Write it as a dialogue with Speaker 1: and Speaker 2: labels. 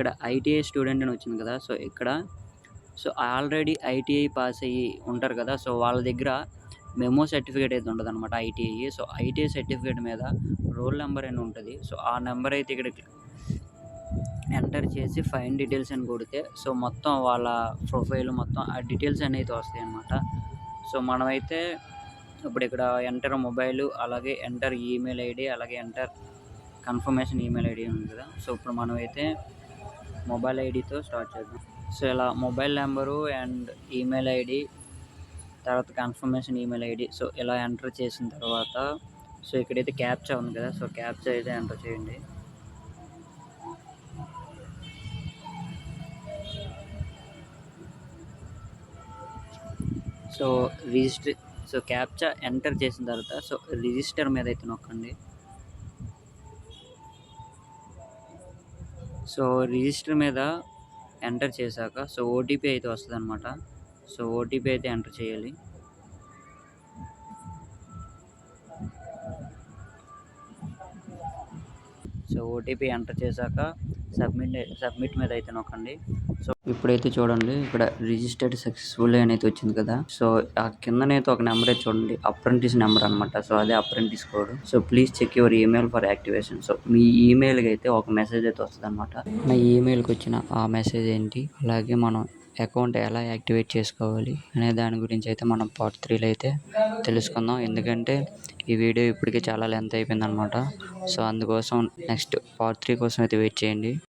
Speaker 1: ఇక్కడ ITI student అని వచ్చింది కదా! సో, ఇక్కడ ఆల్రెడీ ఐటీఐ పాస్ అయ్యి ఉంటారు కదా! సో, వాళ్ళ దగ్గర మెమో సర్టిఫికేట్ అయితే ఉంటదనమాట ఐటీఐ. సో, ఐటీఐ సర్టిఫికేట్ మీద రోల్ నంబర్ అని ఉంటది. సో, ఆ నంబర్ అయితే ఇక్కడ ఎంటర్ చేసి ఫైండ్ డీటెయిల్స్ అని కొడితే మొత్తం వాళ్ళ ప్రొఫైల్ మొత్తం ఆ డీటెయిల్స్ అనేవి వస్తాయన్నమాట. సో, మనమైతే ఇప్పుడు ఇక్కడ ఎంటర్ మొబైల్, అలాగే ఎంటర్ ఈమెయిల్ ఐడీ, అలాగే ఎంటర్ కన్ఫర్మేషన్ ఈమెయిల్ ఐడీ ఉంది కదా! సో, ఇప్పుడు మనమైతే మొబైల్ ఐడీతో స్టార్ట్ చేద్దాం. సో, ఇలా mobile number and email ID, తర్వాత కన్ఫర్మేషన్ ఈమెయిల్ ఐడీ ఇలా ఎంటర్ చేసిన తర్వాత ఇక్కడైతే క్యాప్చా ఉంది కదా! సో, క్యాప్చా అయితే ఎంటర్ చేయండి. సో, క్యాప్చా ఎంటర్ చేసిన తర్వాత రిజిస్టర్ మీద అయితే నొక్కండి. సో, రిజిస్టర్ మీద ఎంటర్ చేశాక ఓటీపీ అయితే వస్తదనమాట. ఓటీపీ అయితే ఎంటర్ చేయాలి. ఓటీపీ ఎంటర్ చేశాక సబ్మిట్ మీద అయితే నొక్కండి. ఇప్పుడైతే చూడండి, ఇక్కడ రిజిస్టర్డ్ సక్సెస్ఫుల్ అని అయితే వచ్చింది కదా! ఆ కిందనైతే ఒక నెంబర్ అయితే చూడండి, అప్రెంటిస్ నెంబర్ అనమాట. అదే apprentice code. Please check your email for activation. మీ ఈమెయిల్కి అయితే ఒక మెసేజ్ అయితే వస్తదనమాట. మన ఈమెయిల్కి వచ్చిన ఆ మెసేజ్ ఏంటి, అలాగే మనం అకౌంట్ ఎలా యాక్టివేట్ చేసుకోవాలి అనే దాని గురించి అయితే మనం పార్ట్ 3లో అయితే తెలుసుకుందాం. ఎందుకంటే ఈ వీడియో ఇప్పటికే చాలా లెంత్ అయిపోయిందనమాట. అందుకోసం నెక్స్ట్ పార్ట్ 3 కోసం అయితే వెయిట్ చేయండి.